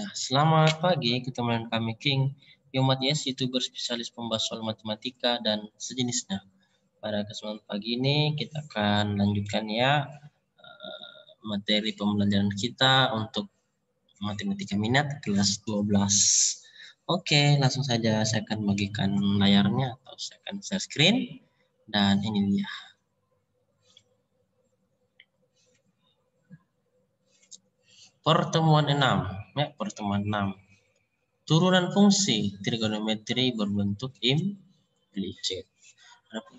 Ya, selamat pagi, ketemu dengan kami King, Yomat Yes, YouTuber spesialis pembahas soal matematika dan sejenisnya. Pada kesempatan pagi ini kita akan lanjutkan ya materi pembelajaran kita untuk matematika minat kelas 12. Oke, langsung saja saya akan bagikan layarnya atau saya akan share screen dan ini dia. Pertemuan 6, ya, pertemuan 6. Turunan fungsi trigonometri berbentuk implisit.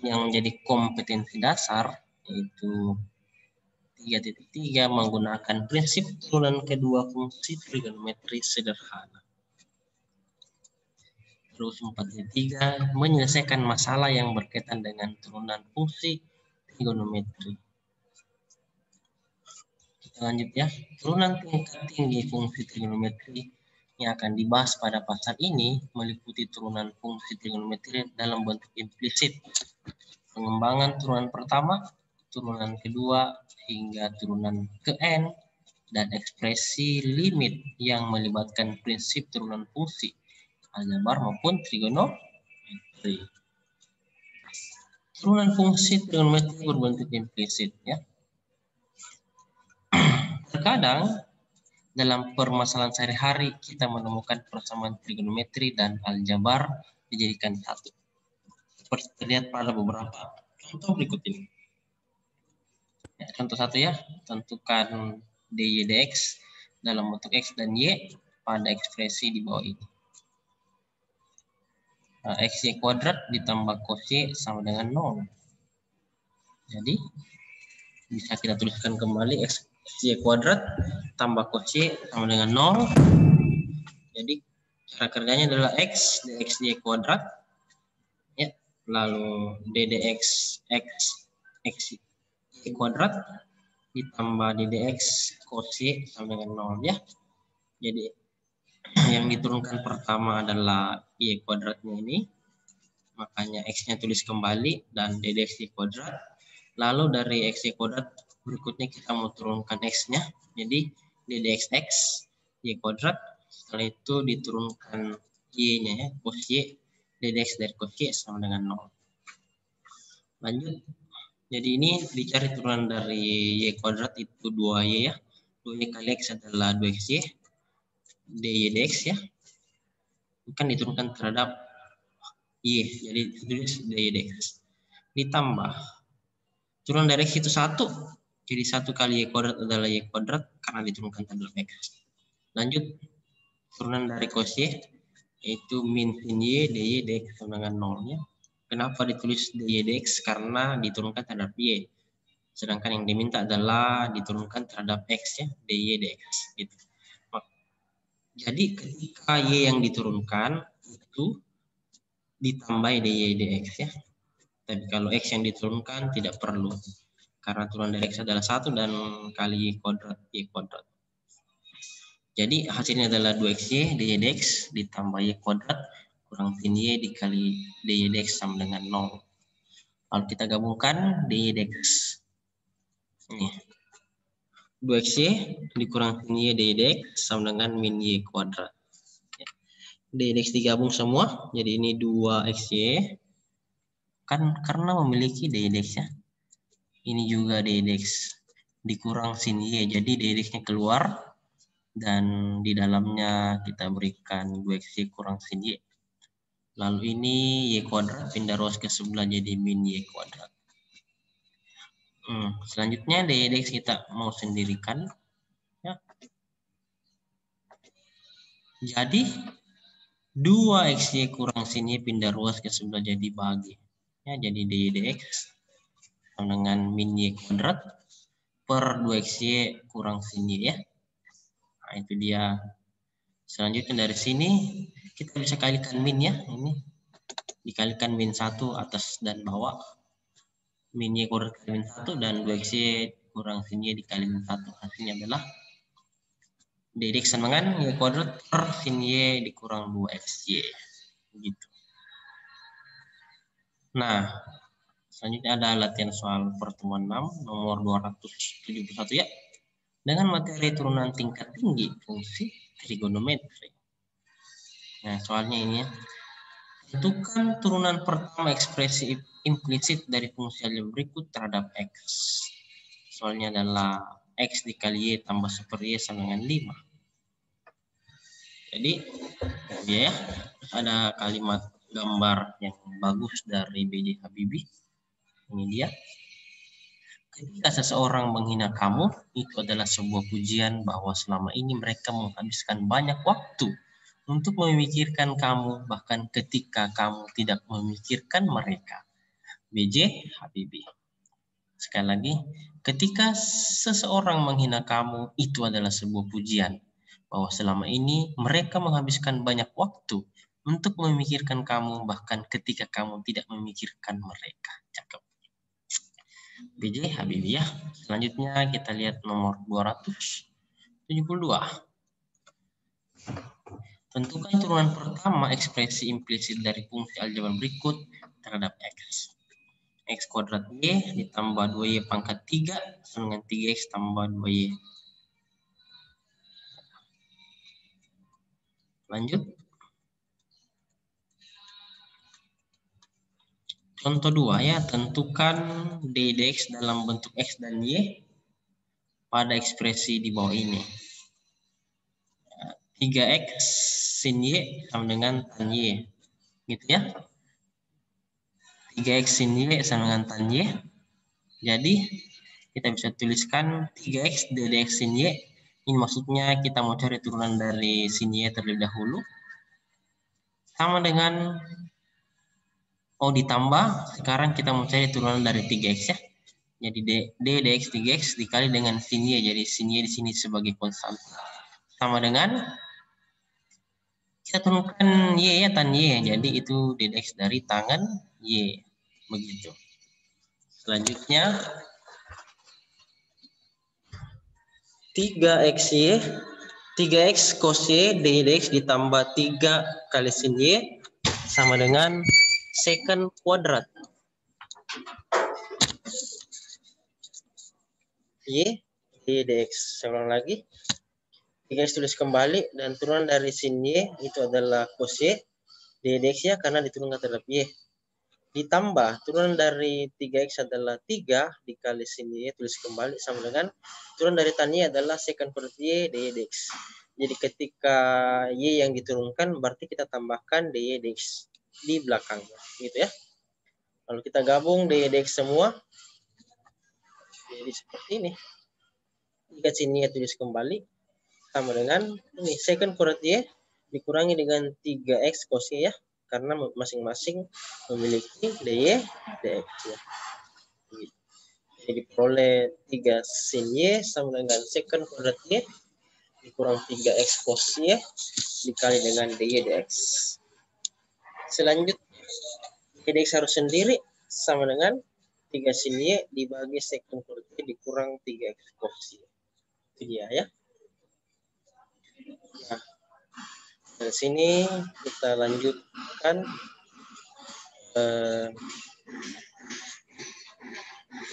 Yang menjadi kompetensi dasar yaitu 3.3 menggunakan prinsip turunan kedua fungsi trigonometri sederhana. Terus 4.3 menyelesaikan masalah yang berkaitan dengan turunan fungsi trigonometri. Kita lanjut ya. Turunan tingkat tinggi fungsi trigonometri yang akan dibahas pada pasal ini meliputi turunan fungsi trigonometri dalam bentuk implisit, pengembangan turunan pertama, turunan kedua, hingga turunan ke n, dan ekspresi limit yang melibatkan prinsip turunan fungsi aljabar maupun trigonometri. Turunan fungsi trigonometri berbentuk implisit ya. Terkadang dalam permasalahan sehari-hari kita menemukan persamaan trigonometri dan aljabar dijadikan satu. Seperti terlihat pada beberapa contoh berikut ini. Ya, contoh satu ya, tentukan dy dx dalam bentuk x dan y pada ekspresi di bawah ini. Nah, xy kuadrat ditambah cos y sama dengan 0. Jadi bisa kita tuliskan kembali xy kuadrat tambah cos y sama dengan 0. Jadi cara kerjanya adalah x dx y kuadrat ya, lalu ddx x y kuadrat ditambah ddx cos y sama dengan 0 ya. Jadi yang diturunkan pertama adalah y kuadratnya ini, makanya x-nya tulis kembali dan ddx y kuadrat. Lalu dari x y kuadrat berikutnya kita mau turunkan x-nya, jadi ddx x y kuadrat. Setelah itu diturunkan y-nya ya, cos y, ddx dari cos y sama dengan 0. Lanjut. Jadi ini dicari turunan dari y kuadrat itu 2y ya. 2y kali x adalah 2xy. dy dx ya. Kan diturunkan terhadap y, jadi tulis dy dx. Ditambah turunan dari x itu 1. Jadi 1 kali y kuadrat adalah y kuadrat karena diturunkan terhadap x. Lanjut, turunan dari cos y yaitu min sin y dy dx sama dengan 0 ya. Kenapa ditulis dy dx? Karena diturunkan terhadap y. Sedangkan yang diminta adalah diturunkan terhadap x ya, dy dx gitu. Jadi ketika y yang diturunkan itu ditambah dy dx ya. Tapi kalau x yang diturunkan tidak perlu. Karena turunan dari x adalah 1 dan kali y kuadrat y kuadrat. Jadi hasilnya adalah 2xy dy dx ditambah y kuadrat kurang sin y dikali dy dx sama dengan 0. Lalu kita gabungkan dy dx. Ini 2xy dikurang sin y dy dx sama dengan min y kuadrat. Dy dx digabung semua, jadi ini 2xy. Kan karena memiliki dy dx ya. Ini juga dy dx dikurang sin y, jadi dy dx-nya keluar. Dan di dalamnya kita berikan 2xy kurang sin y. Lalu ini y kuadrat pindah ruas ke sebelah jadi min y kuadrat. Selanjutnya dy dx kita mau sendirikan ya. Jadi 2xy kurang sin y pindah ruas ke sebelah jadi bagi ya, jadi dy dx sama dengan min y kuadrat per 2xy kurang sin y ya. Nah, itu dia. Selanjutnya dari sini kita bisa kalikan min ya, ini dikalikan min 1 atas dan bawah. Min y kuadrat kali min 1 dan 2xy kurang sin y dikali min 1. Hasilnya adalah dy dx sama dengan y kuadrat per sin y dikurang 2xy. Gitu. Nah, selanjutnya ada latihan soal pertemuan 6 nomor 271 ya. Dengan materi turunan tingkat tinggi fungsi trigonometri. Nah, soalnya ini ya. Tentukan turunan pertama ekspresi implisit dari fungsi aljabar berikut terhadap X. Soalnya adalah X dikali Y tambah super Y sama dengan 5. Jadi, ya, ada kalimat gambar yang bagus dari B.J. Habibie. Ini dia. Ketika seseorang menghina kamu, itu adalah sebuah pujian bahwa selama ini mereka menghabiskan banyak waktu untuk memikirkan kamu, bahkan ketika kamu tidak memikirkan mereka. B.J. Habibie. Sekali lagi, ketika seseorang menghina kamu, itu adalah sebuah pujian bahwa selama ini mereka menghabiskan banyak waktu untuk memikirkan kamu, bahkan ketika kamu tidak memikirkan mereka. Cakep. B.J. Habibie ya. Selanjutnya kita lihat nomor 272. Tentukan turunan pertama ekspresi implisit dari fungsi aljabar berikut terhadap X. X kuadrat Y ditambah 2Y pangkat 3 sama dengan 3X tambah 2Y. Lanjut. Contoh 2 ya, tentukan D dx dalam bentuk X dan Y pada ekspresi di bawah ini. 3X sin Y sama dengan tan Y. Gitu ya. 3X sin Y sama dengan tan Y. Jadi, kita bisa tuliskan 3X dx sin Y. Ini maksudnya kita mau cari turunan dari sin Y terlebih dahulu. Sama dengan, ditambah, sekarang kita mau cari turunan dari 3X ya. Jadi D dx 3X dikali dengan sin Y. Jadi sin Y di sini sebagai konstan. Sama dengan kita turunkan Y ya, tan Y. Jadi itu D dx dari tangan Y. Begitu. Selanjutnya 3XY 3X cos Y D dx ditambah 3 kali sin Y sama dengan secant kuadrat. Y D dx. Saya ulang lagi. 3X tulis kembali dan turunan dari sin Y itu adalah cos Y D dx ya karena diturunkan terhadap Y. Ditambah turunan dari 3X adalah 3 dikali sin Y tulis kembali sama dengan turunan dari tan Y adalah secant kuadrat Y D dx. Jadi ketika Y yang diturunkan berarti kita tambahkan dy dx di belakangnya gitu ya. Lalu kita gabung dy dx semua jadi seperti ini. 3 sin Y tulis kembali sama dengan ini secant kuadrat Y dikurangi dengan 3X cos Y ya, karena masing-masing memiliki dy dx ya. Jadi peroleh 3 sin Y sama dengan secant kuadrat Y dikurang 3X cos Y dikali dengan dy dx. Selanjutnya dy dx harus sendiri sama dengan 3 sin Y dibagi secant kuadrat Y dikurang 3X cos Y. Itu dia ya. Nah, dari sini kita lanjutkan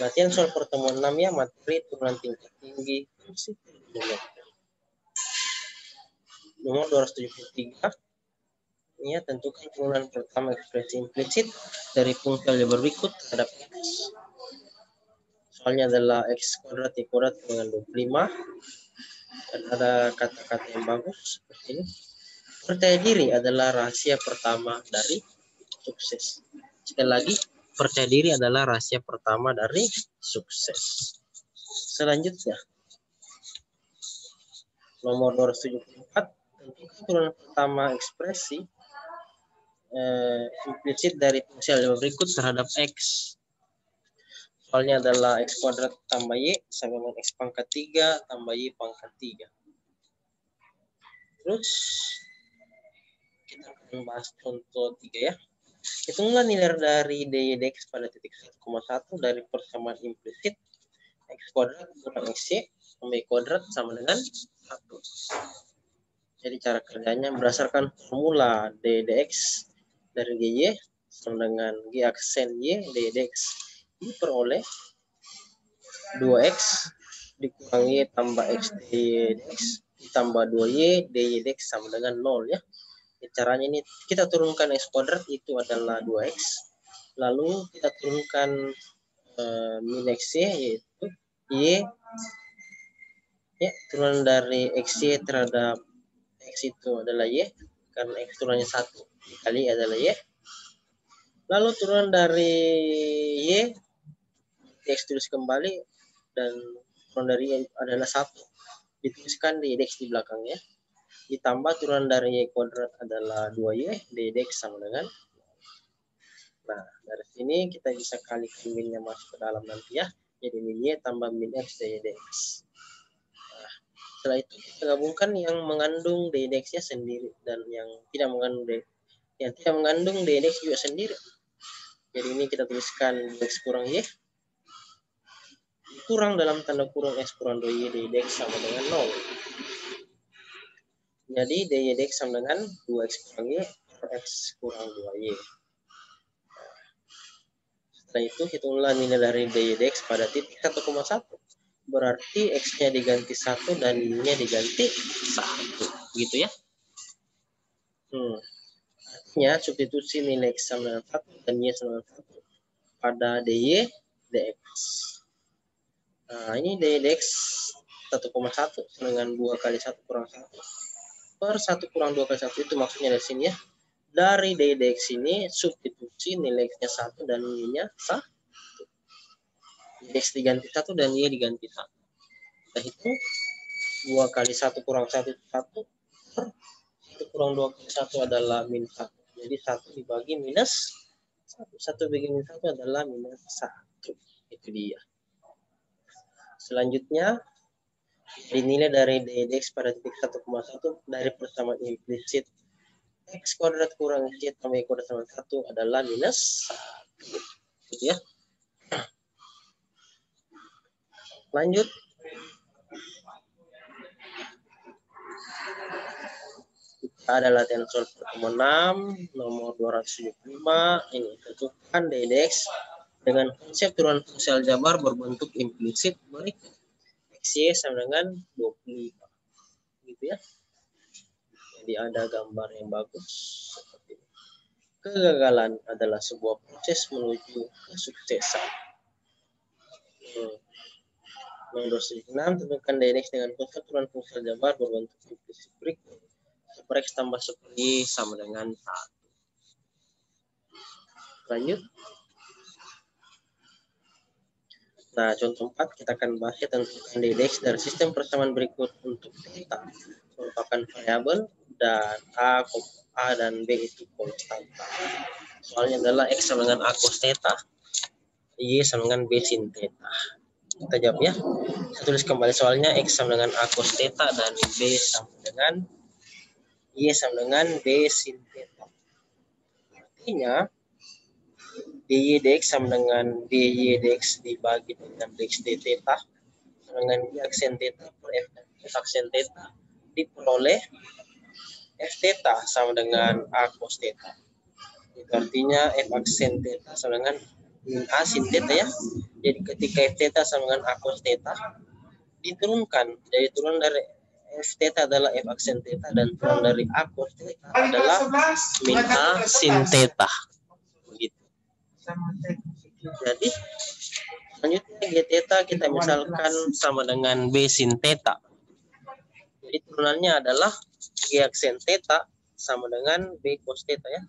latihan soal pertemuan 6 ya, materi turunan tingkat tinggi fungsi trigonometri. Nomor 273. Ya, tentukan turunan pertama ekspresi implisit dari fungsi aljabar berikut terhadap X. Soalnya adalah X kuadrat Y kuadrat dengan 25. Dan ada kata-kata yang bagus seperti ini. Percaya diri adalah rahasia pertama dari sukses. Sekali lagi, percaya diri adalah rahasia pertama dari sukses. Selanjutnya, nomor 274, tentukan turunan pertama ekspresi implisit dari fungsi aljabar berikut terhadap X. Soalnya adalah X kuadrat tambah Y sama dengan X pangkat 3 tambah Y pangkat 3. Terus kita akan bahas contoh 3 ya. Hitunglah nilai dari dy dx pada titik 1,1 dari persamaan implisit X kuadrat kurang XY tambah Y kuadrat sama dengan 1. Jadi cara kerjanya berdasarkan formula dy dx dari GY sama dengan G aksen Y dy dx diperoleh 2X dikurangi tambah X dy dx ditambah 2Y, dy dx sama dengan 0 ya. Caranya ini kita turunkan x kuadrat itu adalah 2x. Lalu kita turunkan min xy yaitu y ya, turunan dari xy terhadap x itu adalah y karena x turunannya 1 dikali adalah y. Lalu turunan dari y x tulis kembali dan turunan dari y adalah 1 dituliskan di dx di belakangnya. Ditambah turunan dari y kuadrat adalah 2y, dx sama dengan. Nah, dari sini kita bisa kalikan minnya masuk ke dalam nanti ya. Jadi min y tambah min x dx. Nah, setelah itu kita gabungkan yang mengandung dx-nya sendiri dan yang tidak mengandung dx juga sendiri. Jadi ini kita tuliskan x kurang y kurang dalam tanda kurung x kurang 2y dx sama dengan 0. Jadi dy dx sama dengan 2x kurang y per x kurang 2y. Setelah itu hitunglah nilai dari dy dx pada titik 1,1. Berarti x-nya diganti 1 dan y-nya diganti 1. Gitu ya. Artinya substitusi nilai x sama dengan 1 dan y sama dengan 1 pada dy dx. Nah, ini dy dx 1,1 dengan 2 kali 1 kurang 1 per 1 kurang 2 kali 1 itu maksudnya dari sini ya. Dari dy dx ini substitusi nilai x-nya 1 dan y-nya 1. X diganti 1 dan y diganti 1. Kita hitung 2 kali 1 kurang 1 itu 1 per 1 kurang 2 kali 1 adalah min 1. Jadi 1 dibagi minus 1. 1 dibagi minus 1 adalah minus 1. Itu dia. Selanjutnya dinilai dari dy dx pada titik 1,1 dari persamaan implisit x kuadrat kurang y tambah y kuadrat sama 1 adalah minus 1. Gitu ya. Lanjut. Kita ada latihan soal pertemuan 6 nomor 275. Ini tentukan dy dx dengan konsep turunan fungsi aljabar berbentuk implisit berikut. Xy sama dengan 25. Gitu ya. Jadi ada gambar yang bagus seperti ini. Kegagalan adalah sebuah proses menuju kesuksesan. Nomor 6 tentukan dy dx dengan konsep turunan fungsi aljabar berbentuk implisit berikut. Super X tambah super Y sama dengan 1. Lanjut. Nah, contoh 4 kita akan bahas ya tentukan dy dx dari sistem persamaan berikut untuk theta merupakan variabel dan a dan b itu konstanta. Soalnya adalah x sama dengan a cos theta, y sama dengan b sin theta. Kita jawab ya. Saya tulis kembali soalnya x sama dengan a cos theta dan b sama dengan y sama dengan b sin theta. Artinya dy dx sama dengan dy dx dibagi dengan dx d theta dengan y aksen theta per f aksen theta diperoleh f theta sama dengan a cos theta. Itu artinya f aksen theta sama dengan min a sin theta ya. Jadi ketika f theta sama dengan a cos theta diturunkan, jadi turun dari f theta adalah f aksen theta dan turun dari a cos theta adalah min a sin theta. Begitu. Jadi selanjutnya g theta kita misalkan sama dengan b sin theta. Jadi turunannya adalah g aksen theta sama dengan b cos theta ya.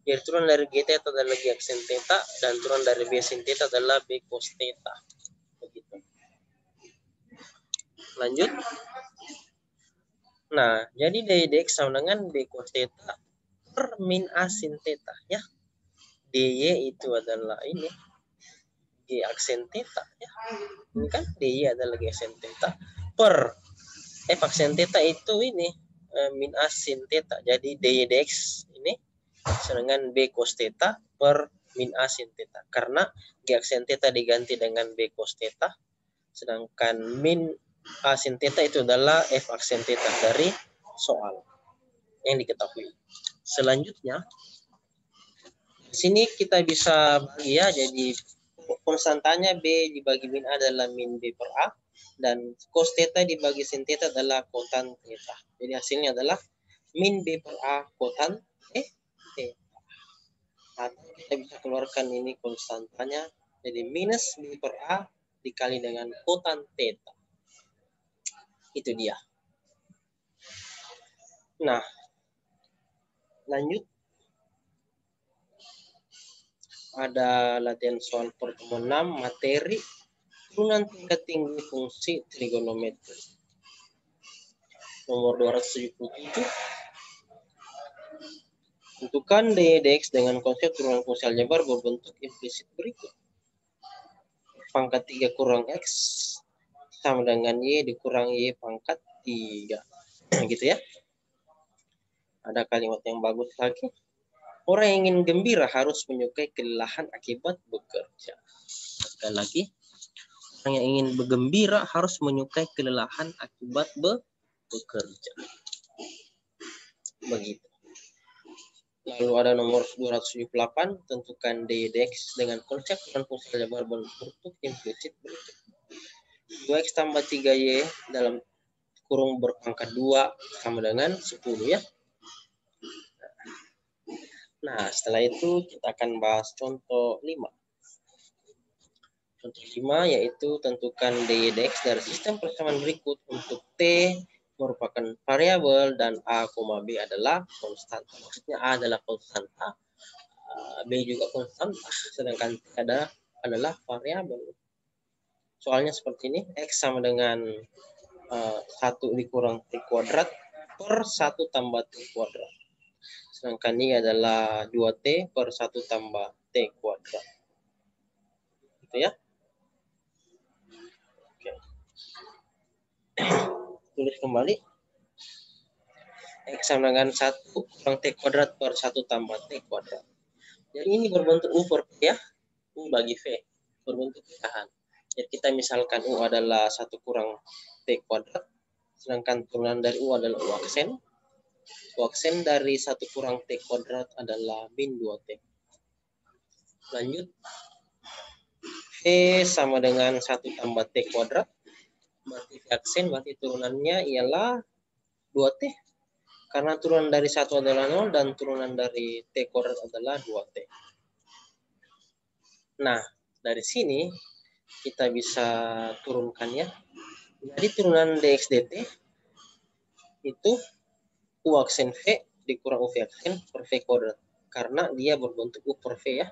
Jadi turun dari g theta adalah g aksen theta dan turun dari b sin theta adalah b cos theta. Begitu. Lanjut. Nah, jadi dy dx sama dengan b cos theta per min a sin theta ya. dy itu adalah ini g aksen theta ya. Ini kan dy adalah g aksen theta per f aksen theta itu ini min a sin theta. Jadi dy dx ini dengan b cos theta per min a sin theta. Karena g aksen theta diganti dengan b cos theta. Sedangkan min a sin theta itu adalah f aksen theta dari soal yang diketahui. Selanjutnya sini kita bisa bagi ya, jadi konstantanya b dibagi min a adalah min b per a dan cos theta dibagi sin theta adalah kotan theta. Jadi hasilnya adalah min B per A kotan theta. Atau kita bisa keluarkan ini konstantanya. Jadi minus B per A dikali dengan kotan theta. Itu dia. Nah, lanjut. Ada latihan soal pertemuan 6 materi turunan tingkat tinggi fungsi trigonometri. Nomor 277. Tentukan dy dx dengan konsep turunan fungsi aljabar berbentuk implisit berikut. Pangkat 3 kurang x sama dengan y dikurang y pangkat 3. Gitu ya. Ada kalimat yang bagus lagi. Orang yang ingin gembira harus menyukai kelelahan akibat bekerja. Sekali lagi, orang yang ingin bergembira harus menyukai kelelahan akibat bekerja. Begitu. Lalu ada nomor 278, tentukan dy dx dengan konsep turunan fungsi aljabar berbentuk implisit berikut. 2x tambah 3y dalam kurung berpangkat 2 sama dengan 10 ya. Nah, setelah itu kita akan bahas contoh 5. Contoh 5 yaitu tentukan dy dx dari sistem persamaan berikut untuk t merupakan variabel dan a, b adalah konstanta. Maksudnya a adalah konstanta, b juga konstanta, sedangkan t adalah variabel. Soalnya seperti ini, x sama dengan 1 dikurang t kuadrat per 1 tambah t kuadrat. Sedangkan ini adalah 2t per 1 tambah t kuadrat. Gitu ya. Oke. Tulis kembali. X sama dengan 1 kurang t kuadrat per 1 tambah t kuadrat. Jadi ini berbentuk U per P ya. U bagi V. Berbentuk pecahan. Jadi kita misalkan U adalah 1 kurang t kuadrat. Sedangkan turunan dari U adalah U aksen. U aksen dari 1 kurang t kuadrat adalah min 2t. Lanjut. V sama dengan 1 tambah t kuadrat. Berarti V aksen, berarti turunannya ialah 2t. Karena turunan dari 1 adalah 0 dan turunan dari t kuadrat adalah 2t. Nah, dari sini kita bisa turunkan ya. Jadi turunan dx dt itu U aksen V dikurang U V aksen per V kuadrat. Karena dia berbentuk U per V ya.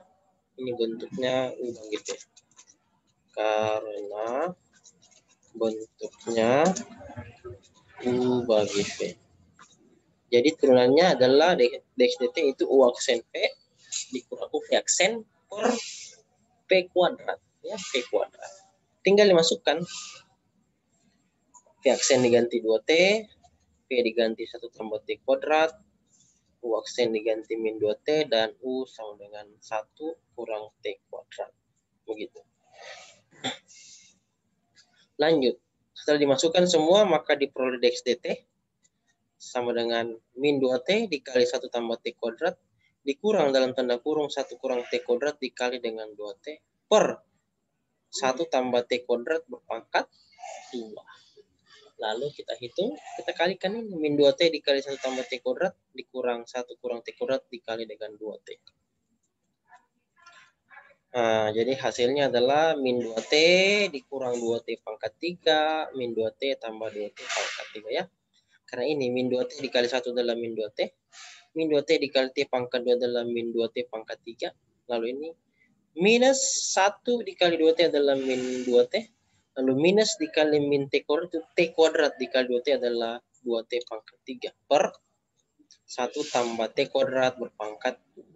Ini bentuknya U bagi V. Karena bentuknya U bagi V. Jadi turunannya adalah dx dt itu U aksen V dikurang U V aksen per V kuadrat. Ya, V kuadrat. Tinggal dimasukkan. V aksen diganti 2t. V diganti 1 tambah T kuadrat, U aksen diganti min 2T, dan U sama dengan 1 kurang T kuadrat. Begitu. Lanjut. Setelah dimasukkan semua, maka diperoleh dx dt sama dengan min 2T dikali 1 tambah T kuadrat, dikurang dalam tanda kurung 1 kurang T kuadrat dikali dengan 2T per 1 tambah T kuadrat berpangkat 2. Lalu kita hitung, kita kalikan ini min 2t dikali 1 tambah t kuadrat dikurang 1 kurang t kuadrat dikali dengan 2t. Nah, jadi hasilnya adalah min 2t dikurang 2t pangkat 3, min 2t tambah 2t pangkat 3 ya. Karena ini min 2t dikali 1 adalah min 2t, min 2t dikali t pangkat 2 adalah min 2t pangkat 3. Lalu ini minus 1 dikali 2t adalah min 2t. Lalu minus dikali min t kuadrat itu t kuadrat dikali 2t adalah 2t pangkat 3 per 1 tambah t kuadrat berpangkat 2.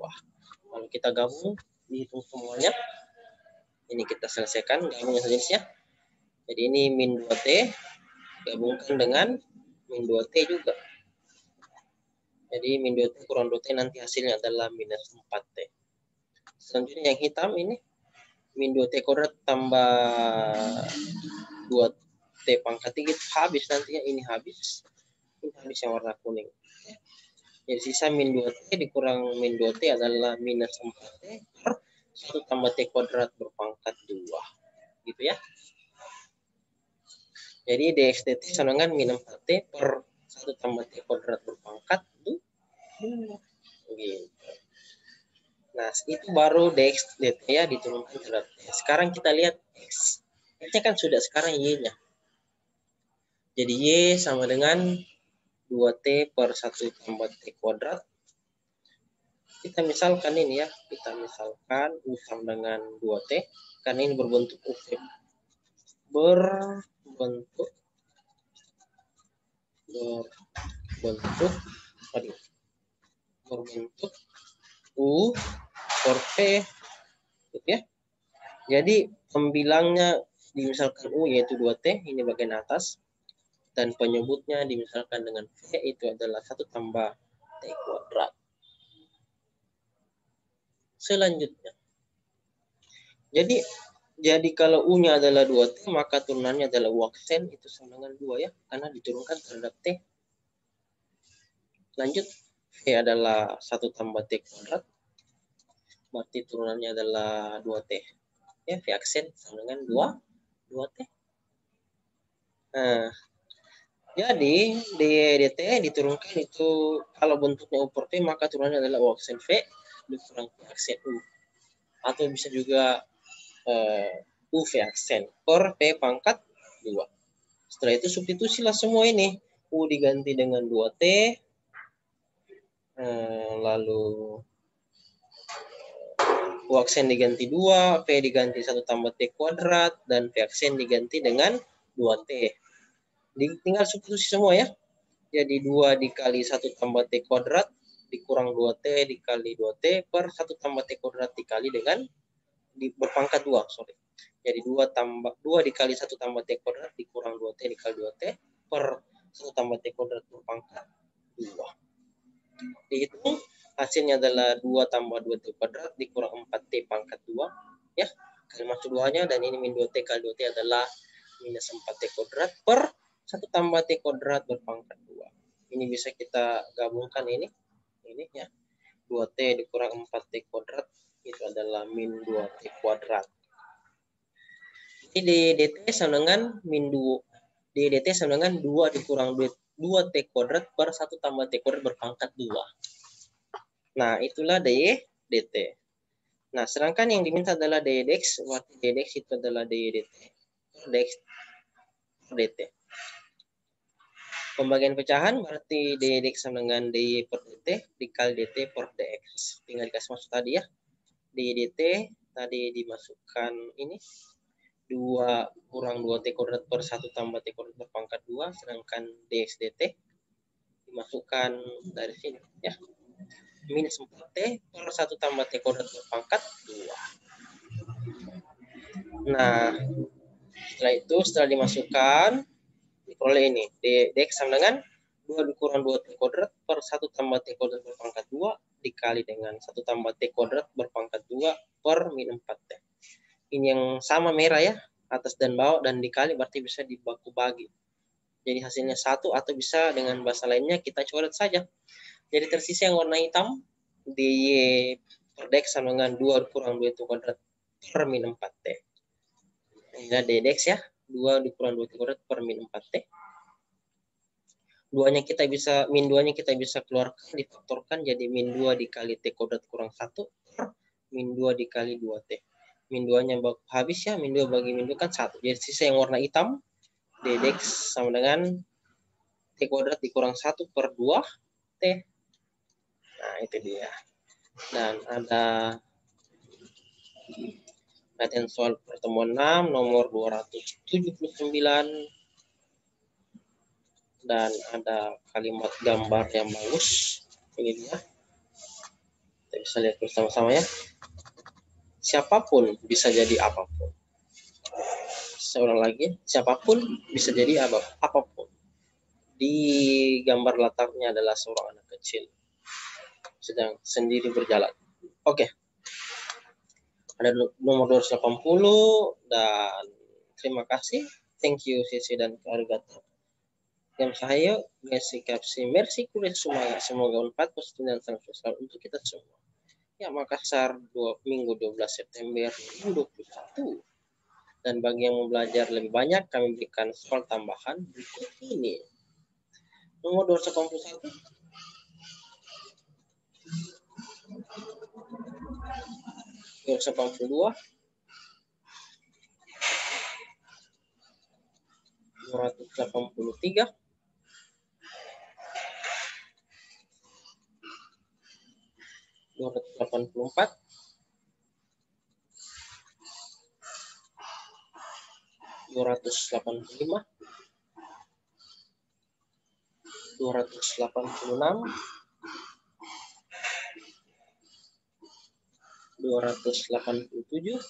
Lalu kita gabung, dihitung semuanya. Ini kita selesaikan gabungnya saja ya. Jadi ini min 2t gabungkan dengan min 2t juga. Jadi min 2t kurang 2t nanti hasilnya adalah minus 4t. Selanjutnya yang hitam ini min 2t kuadrat tambah 2t pangkat 3 itu habis nantinya, ini habis. Ini habis yang warna kuning. Jadi sisa min 2t dikurang min 2t adalah minus 4t per 1 tambah t kuadrat berpangkat 2. Gitu ya. Jadi dx dt sama dengan min 4t per 1 tambah t kuadrat berpangkat 2. Gitu. Nah, itu baru dx dt ya diturunkan terhadap t. Sekarang kita lihat x. X-nya kan sudah sekarang y-nya. Jadi y sama dengan 2t per 1 tambah t kuadrat. Kita misalkan ini ya, kita misalkan U sama dengan 2t, karena ini berbentuk UV. Berbentuk U per P, gitu ya. Jadi pembilangnya dimisalkan U yaitu 2T, ini bagian atas, dan penyebutnya dimisalkan dengan V itu adalah 1 tambah T kuadrat. Selanjutnya, jadi kalau U-nya adalah 2T, maka turunannya adalah U aksen, itu sama dengan 2 ya, karena diturunkan terhadap T. Lanjut, V adalah 1 tambah T kuadrat, berarti turunannya adalah 2T. Ya, V aksen sama dengan 2T. Nah, jadi dt diturunkan itu kalau bentuknya U per V, maka turunannya adalah U aksen V dikurang V aksen U. Atau bisa juga U V aksen per V pangkat 2. Setelah itu substitusilah semua ini. U diganti dengan 2T, lalu U aksen diganti 2, V diganti 1 tambah T kuadrat, dan V aksen diganti dengan 2T. Tinggal substitusi semua ya. Jadi 2 dikali 1 tambah T kuadrat dikurang 2T dikali 2T per 1 tambah T kuadrat dikali dengan berpangkat 2, sorry. Jadi 2 dikali 1 tambah T kuadrat dikurang 2T dikali 2T per 1 tambah T kuadrat berpangkat 2. Dihitung, hasilnya adalah 2 tambah 2T kuadrat dikurang 4T pangkat 2. Ya, kalimat keduanya, dan ini min 2T kali 2T adalah minus 4T kuadrat per 1 tambah T kuadrat berpangkat 2. Ini bisa kita gabungkan ini ya. 2T dikurang 4T kuadrat itu adalah min 2T kuadrat. Jadi dt sama dengan min 2. dt sama dengan 2 dikurang 2T kuadrat per 1 tambah T kuadrat berpangkat 2. Nah, itulah dt. Nah, sedangkan yang diminta adalah dx, berarti dx itu adalah dt dx per dt. Pembagian pecahan berarti dx sama dengan dy per dt dikali dt per dx. Tinggal dikasih masuk tadi ya. Dy dt tadi dimasukkan ini 2 kurang 2t kuadrat per 1 tambah t kuadrat berpangkat 2, sedangkan dx dt dimasukkan dari sini ya. Minus 4t per 1 tambah t kuadrat berpangkat 2. Nah, setelah dimasukkan diperoleh ini dx sama dengan 2 dikurang 2t kuadrat per 1 tambah t kuadrat berpangkat 2 dikali dengan 1 tambah t kuadrat berpangkat 2 per min 4t. Ini yang sama merah ya, atas dan bawah, dan dikali berarti bisa dibaku bagi. Jadi hasilnya 1, atau bisa dengan bahasa lainnya kita coret saja. Jadi tersisa yang warna hitam, dy per dx sama dengan 2 dikurang 2t kuadrat per min 4t. Ini dx ya, 2 dikurang 2t kuadrat per min 4t. Min 2-nya kita bisa keluarkan, difaktorkan jadi min 2 dikali t kuadrat kurang 1 per min 2 dikali 2t. Min 2-nya habis ya, min 2 bagi min 2 kan 1. Jadi sisa yang warna hitam, dx sama dengan t kuadrat dikurang 1 per 2t. Nah, itu dia. Dan ada latihan soal pertemuan 6 nomor 279. Dan ada kalimat gambar yang bagus. Ini dia. Kita bisa lihat bersama-sama ya. Siapapun bisa jadi apapun. Seorang lagi, siapapun bisa jadi apapun. Di gambar latarnya adalah seorang anak kecil sedang sendiri berjalan. Oke. Ada nomor 280 dan terima kasih. Thank you, Sisi dan arigato. Saya Messi Kapsi Mercy Kulit Sumaya. Semoga unpad positif dan sukses untuk kita semua. Ya, Makassar, Minggu 12 September 2021. Dan bagi yang mau belajar lebih banyak, kami berikan soal tambahan berikut ini. Nomor 281. 282. 283. 284. 285. 286. 287.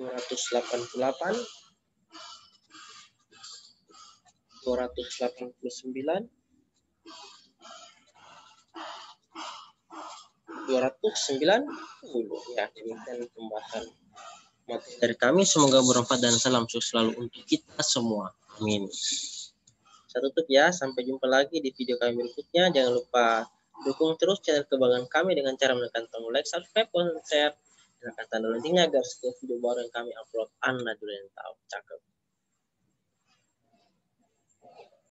288. 289. 290. Ya, demikian pembahasan materi dari kami. Semoga bermanfaat dan salam sukses selalu untuk kita semua. Amin. Saya tutup ya. Sampai jumpa lagi di video kami berikutnya. Jangan lupa dukung terus channel Kebanggaan kami dengan cara menekan tombol like, subscribe, dan share. Dan tanda loncengnya agar setiap video baru yang kami upload Anda dulu yang tahu. Cakep.